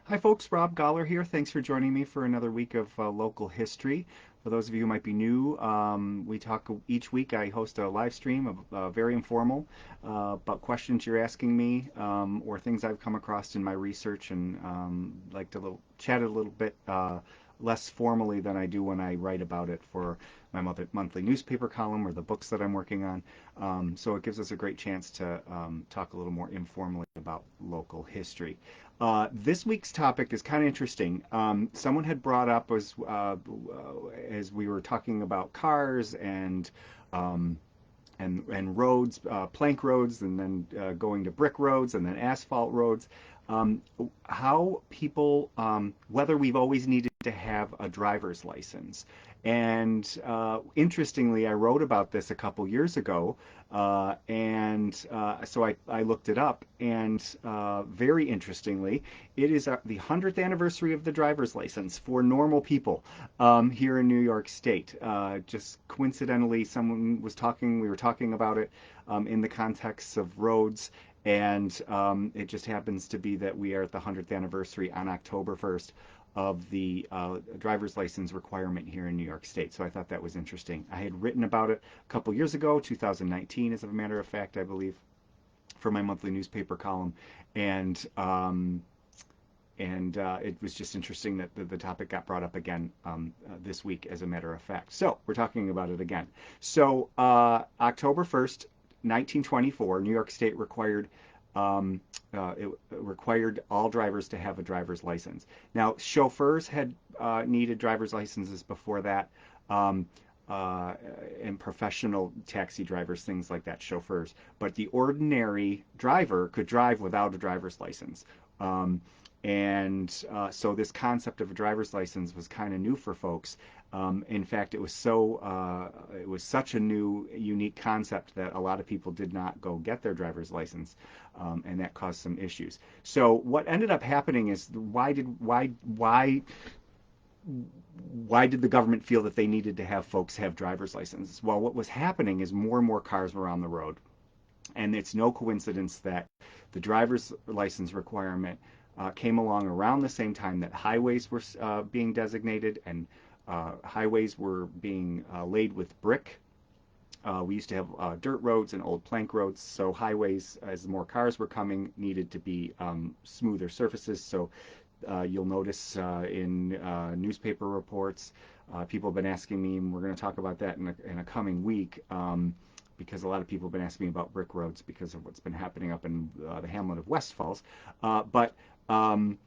Hi, folks. Rob Goller here. Thanks for joining me for another week of local history. For those of you who might be new, we talk each week. I host a live stream of very informal about questions you're asking me or things I've come across in my research, and like to chat a little bit less formally than I do when I write about it for my monthly newspaper column or the books that I'm working on. So it gives us a great chance to talk a little more informally about local history. This week's topic is kind of interesting. Someone had brought up as we were talking about cars um, and roads, plank roads, and then going to brick roads, and then asphalt roads. Um, how people, whether we've always needed to have a driver's license. And interestingly, I wrote about this a couple years ago, and so I looked it up, and very interestingly, it is the 100th anniversary of the driver's license for normal people here in New York State. Just coincidentally, we were talking about it in the context of roads, and it just happens to be that we are at the 100th anniversary on October 1st of the driver's license requirement here in New York State. So I thought that was interesting. I had written about it a couple years ago, 2019, as a matter of fact, I believe, for my monthly newspaper column, and it was just interesting that the topic got brought up again this week, as a matter of fact. So we're talking about it again. So October 1st, 1924, New York State it required all drivers to have a driver's license. Now, chauffeurs had needed driver's licenses before that, um, uh, and professional taxi drivers, things like that, chauffeurs. But the ordinary driver could drive without a driver's license. Um, and so this concept of a driver's license was kind of new for folks. In fact, it was such a new, unique concept that a lot of people did not go get their driver's license, and that caused some issues. So what ended up happening is why did the government feel that they needed to have folks have driver's licenses? Well, what was happening is more and more cars were on the road, and it's no coincidence that the driver's license requirement came along around the same time that highways were being designated, and highways were being laid with brick. We used to have dirt roads and old plank roads, so highways, as more cars were coming, needed to be smoother surfaces. So you'll notice in newspaper reports, people have been asking me, and we're going to talk about that in a coming week, because a lot of people have been asking me about brick roads because of what's been happening up in the hamlet of West Falls. But um,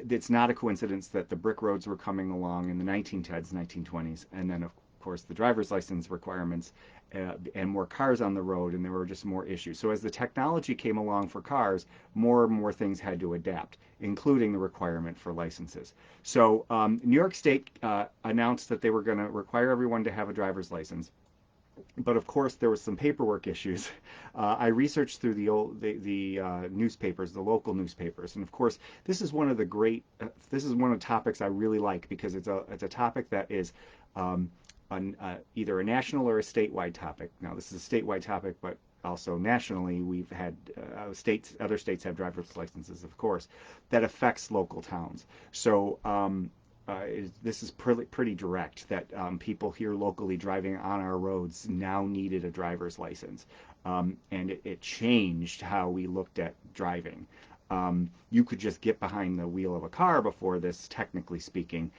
it's not a coincidence that the brick roads were coming along in the 1910s, 1920s, and then of course the driver's license requirements, and more cars on the road, and there were just more issues. So as the technology came along for cars, more and more things had to adapt, including the requirement for licenses. So New York State announced that they were going to require everyone to have a driver's license, but of course there was some paperwork issues. I researched through the newspapers, the local newspapers, and of course this is one of the topics I really like, because it's a topic that is either a national or a statewide topic. Now this is a statewide topic, but also nationally we've had other states have driver's licenses, of course, that affects local towns. So this is pretty direct that people here locally driving on our roads now needed a driver's license. And it changed how we looked at driving. You could just get behind the wheel of a car before this, technically speaking,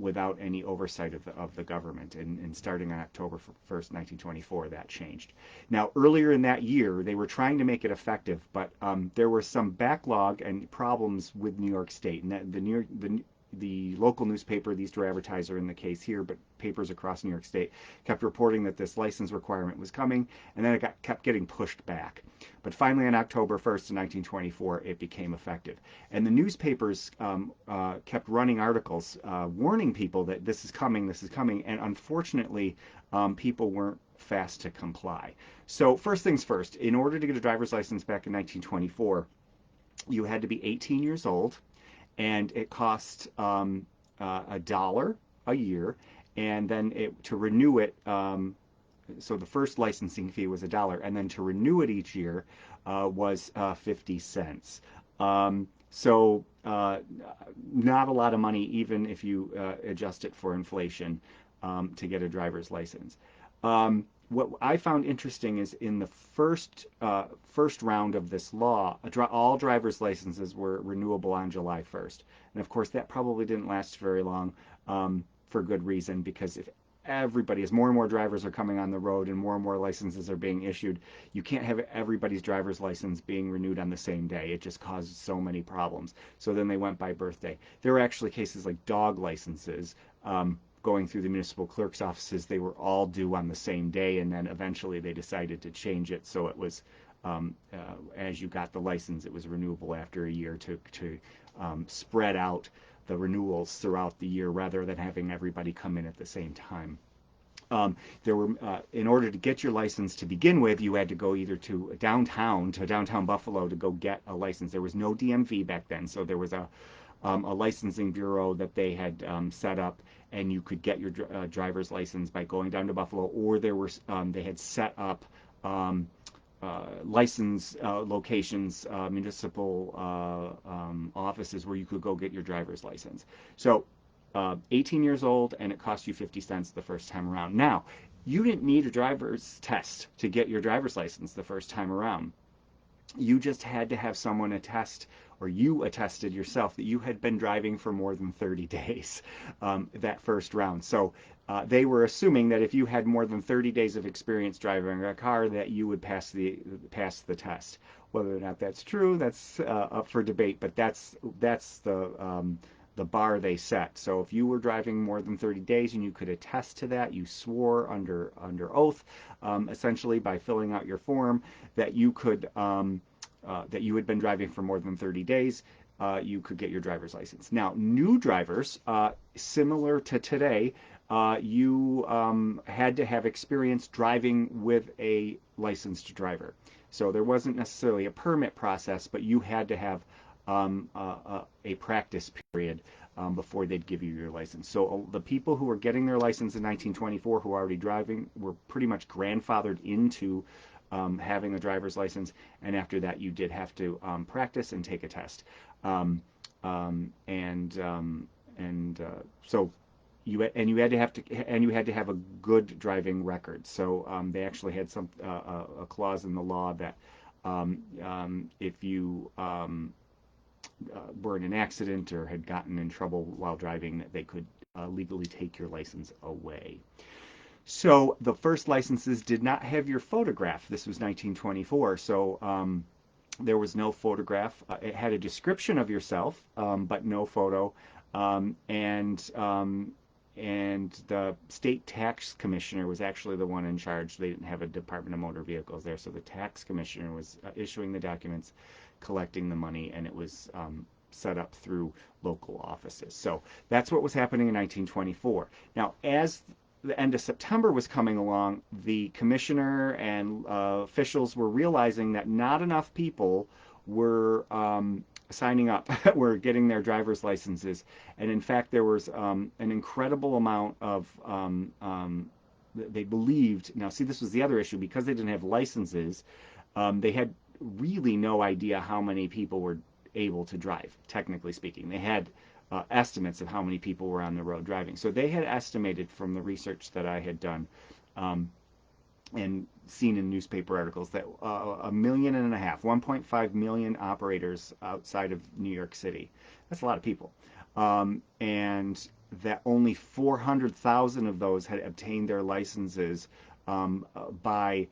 without any oversight of the government. And starting on October 1st, 1924, that changed. Now, earlier in that year, they were trying to make it effective, but there were some backlog and problems with New York State. And that the local newspaper, the Easter Advertiser in the case here, but papers across New York State, kept reporting that this license requirement was coming, and then kept getting pushed back. But finally, on October 1st, 1924, it became effective. And the newspapers kept running articles warning people that this is coming, and unfortunately, people weren't fast to comply. So first things first, in order to get a driver's license back in 1924, you had to be 18 years old, and it cost $1 a year, and then to renew it. So the first licensing fee was $1, and then to renew it each year was 50 cents. So not a lot of money, even if you adjust it for inflation, to get a driver's license. What I found interesting is in the first round of this law, all driver's licenses were renewable on July 1st, and of course that probably didn't last very long, for good reason, because if everybody, as more and more drivers are coming on the road and more licenses are being issued, you can't have everybody's driver's license being renewed on the same day. It just causes so many problems. So then they went by birthday. There were actually cases like dog licenses, going through the municipal clerk's offices. They were all due on the same day, and then eventually they decided to change it so it was, as you got the license, it was renewable after a year to spread out the renewals throughout the year rather than having everybody come in at the same time. There were, in order to get your license to begin with, you had to go either to downtown Buffalo to go get a license. There was no DMV back then, so there was a licensing bureau that they had set up, and you could get your driver's license by going down to Buffalo, or they had set up license locations, municipal offices where you could go get your driver's license. So 18 years old, and it cost you 50 cents the first time around. Now, you didn't need a driver's test to get your driver's license the first time around. You just had to have someone attest, or you attested yourself, that you had been driving for more than 30 days that first round. So they were assuming that if you had more than 30 days of experience driving a car, that you would pass the test. Whether or not that's true, that's up for debate, but that's the bar they set. So if you were driving more than 30 days and you could attest to that, you swore under oath, essentially by filling out your form, that you could that you had been driving for more than 30 days, you could get your driver's license. Now, new drivers, similar to today, you had to have experience driving with a licensed driver. So there wasn't necessarily a permit process, but you had to have a practice period before they'd give you your license. So the people who were getting their license in 1924 who were already driving were pretty much grandfathered into having a driver's license, and after that you did have to practice and take a test. Um, and so you had to have a good driving record. So they actually had a clause in the law that if you were in an accident or had gotten in trouble while driving, that they could legally take your license away. So the first licenses did not have your photograph. This was 1924, so there was no photograph. It had a description of yourself, but no photo. And the state tax commissioner was actually the one in charge. They didn't have a Department of Motor Vehicles there, so the tax commissioner was issuing the documents, collecting the money, and it was set up through local offices. So that's what was happening in 1924. Now, as the end of September was coming along, the commissioner and officials were realizing that not enough people were signing up, were getting their driver's licenses, and in fact there was an incredible amount of they believed. Now, see, this was the other issue, because they didn't have licenses. They had really no idea how many people were able to drive, technically speaking. They had estimates of how many people were on the road driving. So they had estimated from the research that I had done and seen in newspaper articles that 1.5 million, 1.5 million operators outside of New York City. That's a lot of people. And that only 400,000 of those had obtained their licenses by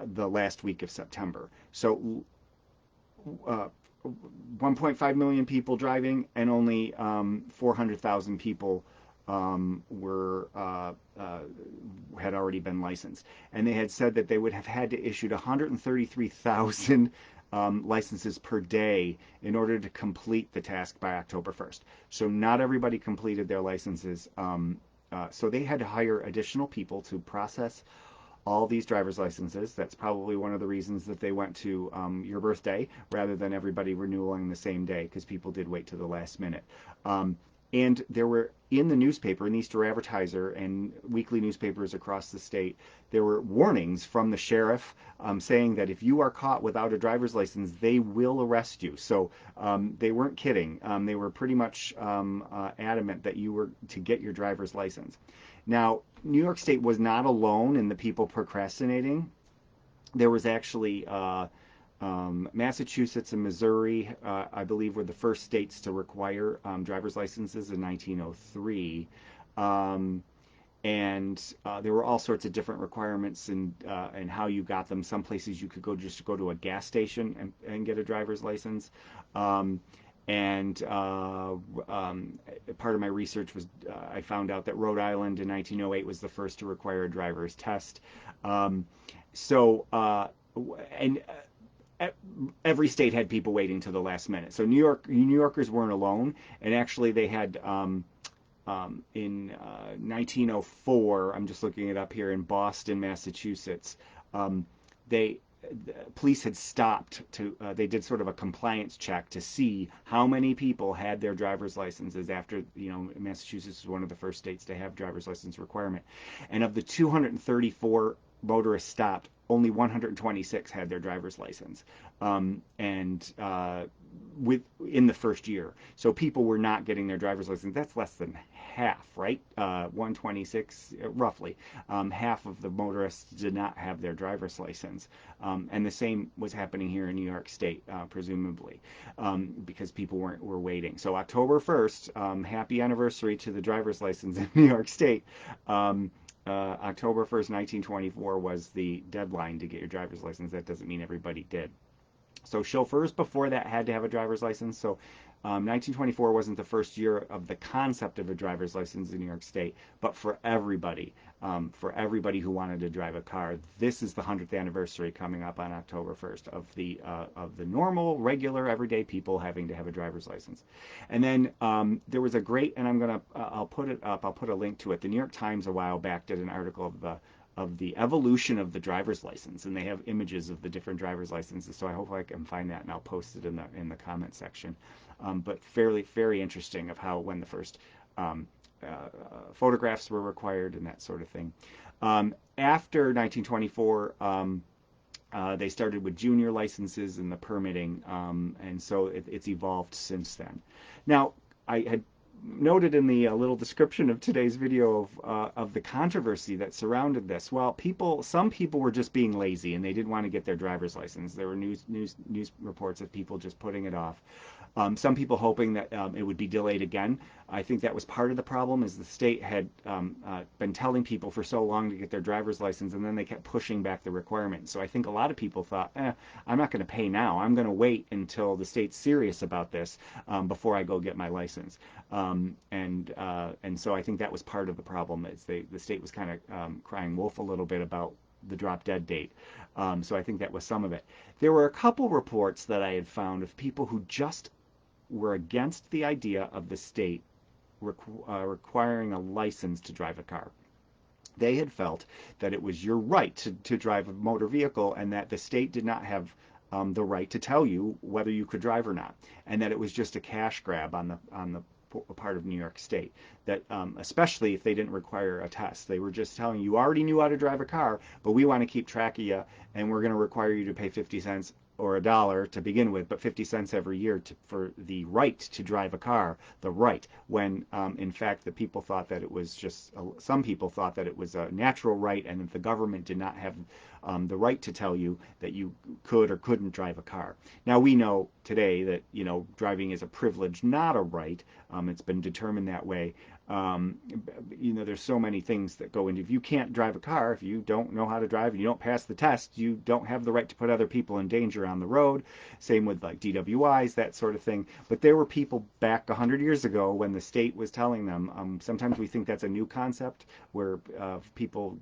the last week of September. So 1.5 million people driving, and only 400,000 people were had already been licensed. And they had said that they would have had to issue 133,000 licenses per day in order to complete the task by October 1st. So not everybody completed their licenses. So they had to hire additional people to process all these driver's licenses. That's probably one of the reasons that they went to your birthday rather than everybody renewing the same day, because people did wait to the last minute. And there were in the newspaper, in the Easter Advertiser and weekly newspapers across the state, there were warnings from the sheriff saying that if you are caught without a driver's license, they will arrest you. So they weren't kidding. They were pretty much adamant that you were to get your driver's license. Now, New York State was not alone in the people procrastinating. There was actually Massachusetts and Missouri, I believe, were the first states to require driver's licenses in 1903. Um, and there were all sorts of different requirements and how you got them. Some places you could go to a gas station and get a driver's license. Um, and part of my research was I found out that Rhode Island in 1908 was the first to require a driver's test. Um, so and every state had people waiting to the last minute. So New Yorkers weren't alone, and actually they had in 1904. I'm just looking it up here in Boston, Massachusetts. They the police had stopped to they did sort of a compliance check to see how many people had their driver's licenses after Massachusetts was one of the first states to have driver's license requirement, and of the 234 motorists stopped, only 126 had their driver's license, and in the first year. So people were not getting their driver's license. That's less than half, right? 126, roughly. Half of the motorists did not have their driver's license. And the same was happening here in New York State, presumably, because people were waiting. So October 1st, happy anniversary to the driver's license in New York State. October 1st, 1924 was the deadline to get your driver's license. That doesn't mean everybody did. So chauffeurs before that had to have a driver's license. So 1924 wasn't the first year of the concept of a driver's license in New York State, but for everybody who wanted to drive a car, this is the 100th anniversary coming up on October 1st of the normal, regular, everyday people having to have a driver's license. And then there was a great, and I'll put it up. I'll put a link to it. The New York Times a while back did an article of the evolution of the driver's license, and they have images of the different driver's licenses. So I hope I can find that, and I'll post it in the comment section. But very interesting of how when the first photographs were required and that sort of thing. After 1924, they started with junior licenses and the permitting, and so it's evolved since then. Now, I had noted in the little description of today's video of the controversy that surrounded this. Well, some people were just being lazy and they didn't want to get their driver's license. There were news reports of people just putting it off. Some people hoping that it would be delayed again. I think that was part of the problem, is the state had been telling people for so long to get their driver's license, and then they kept pushing back the requirement. So I think a lot of people thought, I'm not going to pay now. I'm going to wait until the state's serious about this before I go get my license. And so I think that was part of the problem, is the state was kind of crying wolf a little bit about the drop dead date. So I think that was some of it. There were a couple reports that I had found of people who just were against the idea of the state requiring a license to drive a car. They had felt that it was your right to drive a motor vehicle, and that the state did not have the right to tell you whether you could drive or not, and that it was just a cash grab on the part of New York State, that especially if they didn't require a test. They were just telling you already knew how to drive a car, but we want to keep track of you, and we're going to require you to pay 50 cents or $1 to begin with, but 50 cents every year for the right to drive a car, the right, when in fact the people thought that it was just, some people thought that it was a natural right, and that the government did not have the right to tell you that you could or couldn't drive a car. Now we know today that driving is a privilege, not a right. It's been determined that way. There's so many things that go into, if you can't drive a car, if you don't know how to drive and you don't pass the test, you don't have the right to put other people in danger on the road. Same with like DWIs, that sort of thing. But there were people back 100 years ago when the state was telling them, sometimes we think that's a new concept, where people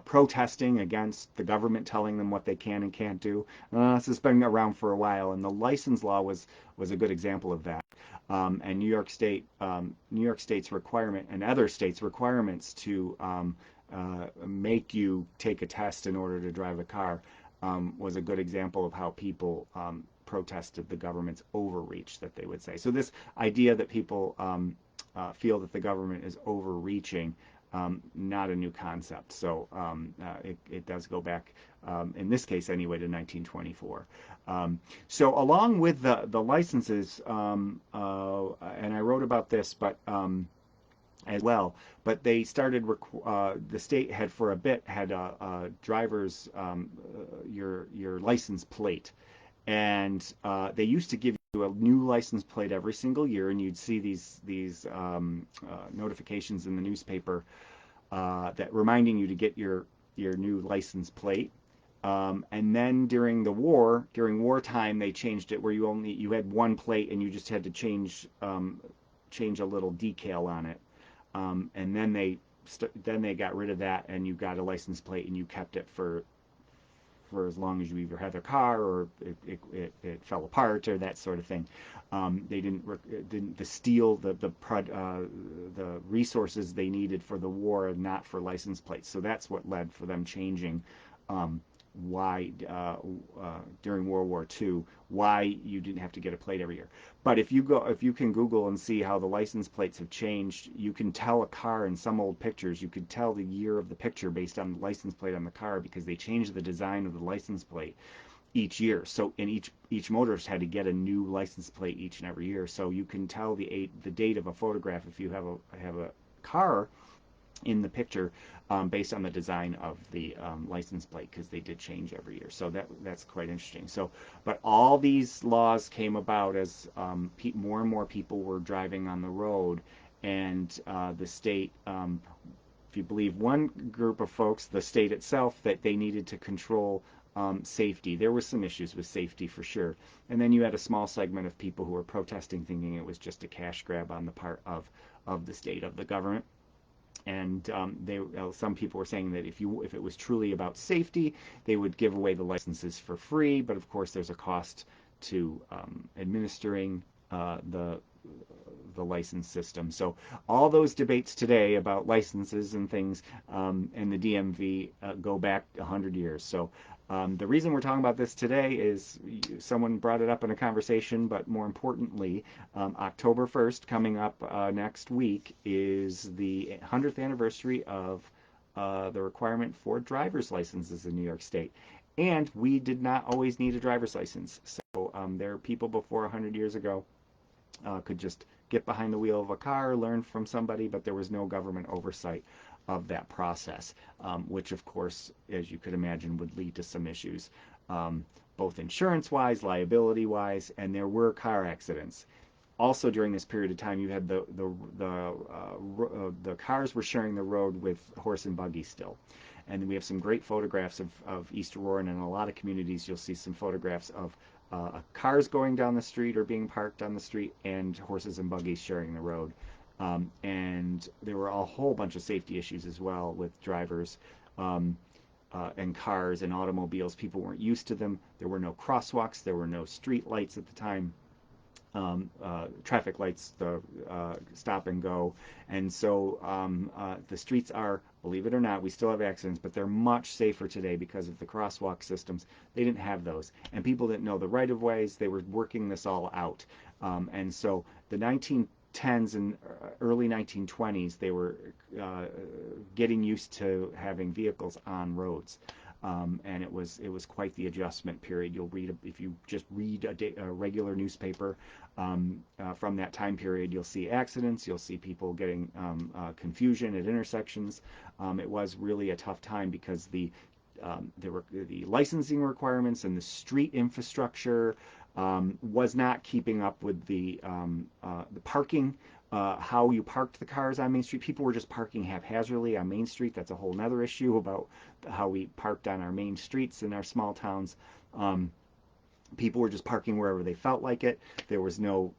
protesting against the government telling them what they can and can't do. This has been around for a while, and the license law was a good example of that. And New York State's requirement, and other states' requirements to make you take a test in order to drive a car, was a good example of how people protested the government's overreach, that they would say. So this idea that people feel that the government is overreaching, not a new concept. So it does go back, in this case anyway, to 1924. So along with the licenses, and I wrote about this, but as well, but they started. The state had for a bit had a driver's your license plate, and they used to give you a new license plate every single year, and you'd see these notifications in the newspaper that reminding you to get your new license plate. And then during wartime, they changed it where you had one plate and you just had to change a little decal on it. And then they got rid of that, and you got a license plate, and you kept it for as long as you either had a car or it fell apart or that sort of thing. They didn't steal the resources they needed for the war, and not for license plates. So that's what led for them changing why during World War II, why you didn't have to get a plate every year. But if you can Google and see how the license plates have changed, you can tell a car in some old pictures. You could tell the year of the picture based on the license plate on the car, because they changed the design of the license plate each year. So in each motorist had to get a new license plate each and every year. So you can tell the date of a photograph if you have a car in the picture based on the design of the license plate, because they did change every year. So that's quite interesting. So, but all these laws came about as more and more people were driving on the road, and the state, if you believe one group of folks, the state itself, that they needed to control safety. There were some issues with safety for sure. And then you had a small segment of people who were protesting, thinking it was just a cash grab on the part of the state, of the government. And some people were saying that if it was truly about safety, they would give away the licenses for free. But of course, there's a cost to administering the license system. So all those debates today about licenses and things and the DMV go back 100 years. So the reason we're talking about this today is someone brought it up in a conversation, but more importantly, October 1st, coming up next week, is the 100th anniversary of the requirement for driver's licenses in New York State. And we did not always need a driver's license. So there are people before 100 years ago could just get behind the wheel of a car, learn from somebody, but there was no government oversight of that process, which of course, as you could imagine, would lead to some issues, both insurance-wise, liability-wise, and there were car accidents. Also, during this period of time, you had the cars were sharing the road with horse and buggy still. And we have some great photographs of East Aurora, and in a lot of communities, you'll see some photographs of cars going down the street or being parked on the street, and horses and buggies sharing the road. And there were a whole bunch of safety issues as well with drivers and cars and automobiles. People weren't used to them. There were no crosswalks. There were no street lights at the time. Traffic lights, the stop and go. And so the streets are, believe it or not, we still have accidents, but they're much safer today because of the crosswalk systems. They didn't have those. And people didn't know the right-of-ways. They were working this all out. And so the 1910s and early 1920s, they were getting used to having vehicles on roads. And it was quite the adjustment period. You'll read, if you just read a regular newspaper from that time period, you'll see accidents, you'll see people getting confusion at intersections. It was really a tough time because there were the licensing requirements and the street infrastructure was not keeping up with the parking. How you parked the cars on Main Street. People were just parking haphazardly on Main Street. That's a whole other issue about how we parked on our main streets in our small towns. People were just parking wherever they felt like it. There was no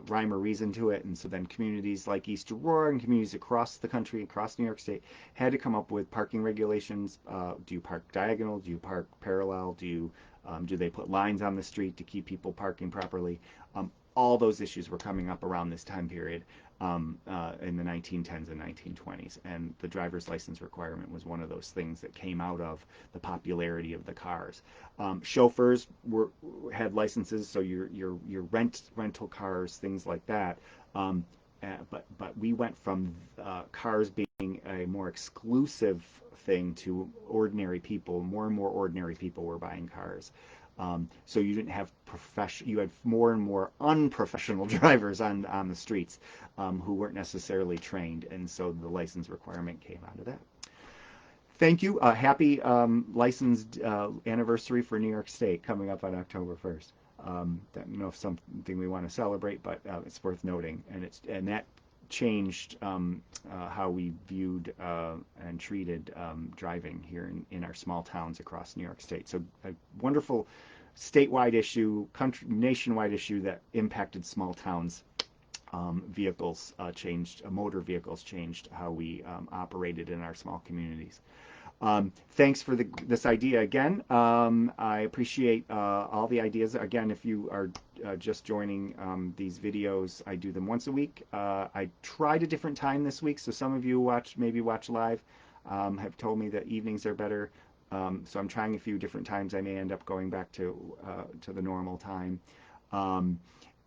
rhyme or reason to it. And so then communities like East Aurora and communities across the country, across New York State, had to come up with parking regulations. Do you park diagonal? Do you park parallel? Do they put lines on the street to keep people parking properly? all those issues were coming up around this time period in the 1910s and 1920s, and the driver's license requirement was one of those things that came out of the popularity of the cars. Chauffeurs had licenses, so your rental cars, things like that. But we went from cars being a more exclusive thing to ordinary people. More and more ordinary people were buying cars. So you didn't have you had more and more unprofessional drivers on the streets who weren't necessarily trained, and so the license requirement came out of that. Thank you. Happy licensed anniversary for New York State coming up on October 1st. That, you know, something we want to celebrate, but it's worth noting, and that changed how we viewed and treated driving here in our small towns across New York State. So a wonderful statewide issue, nationwide issue that impacted small towns. Vehicles changed, motor vehicles changed how we operated in our small communities. Thanks for this idea again. I appreciate all the ideas. Again, if you are just joining these videos, I do them once a week. I tried a different time this week, so some of you maybe watch live have told me that evenings are better. So I'm trying a few different times. I may end up going back to the normal time.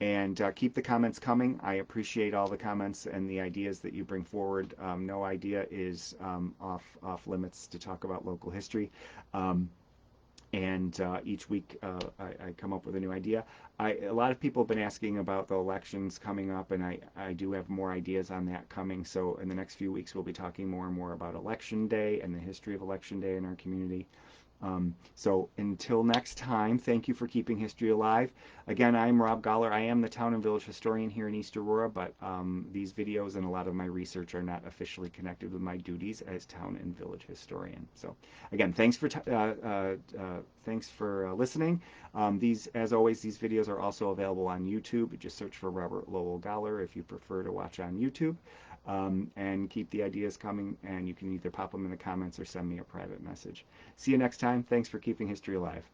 And keep the comments coming. I appreciate all the comments and the ideas that you bring forward. No idea is off limits to talk about local history. And each week I come up with a new idea. A lot of people have been asking about the elections coming up, and I do have more ideas on that coming. So in the next few weeks, we'll be talking more and more about Election Day and the history of Election Day in our community. So until next time, thank you for keeping history alive. Again, I'm Rob Goller. I am the Town and Village Historian here in East Aurora, but these videos and a lot of my research are not officially connected with my duties as Town and Village Historian. So again, thanks for listening. As always, these videos are also available on YouTube. Just search for Robert Lowell Goller if you prefer to watch on YouTube. And keep the ideas coming, and you can either pop them in the comments or send me a private message. See you next time. Thanks for keeping history alive.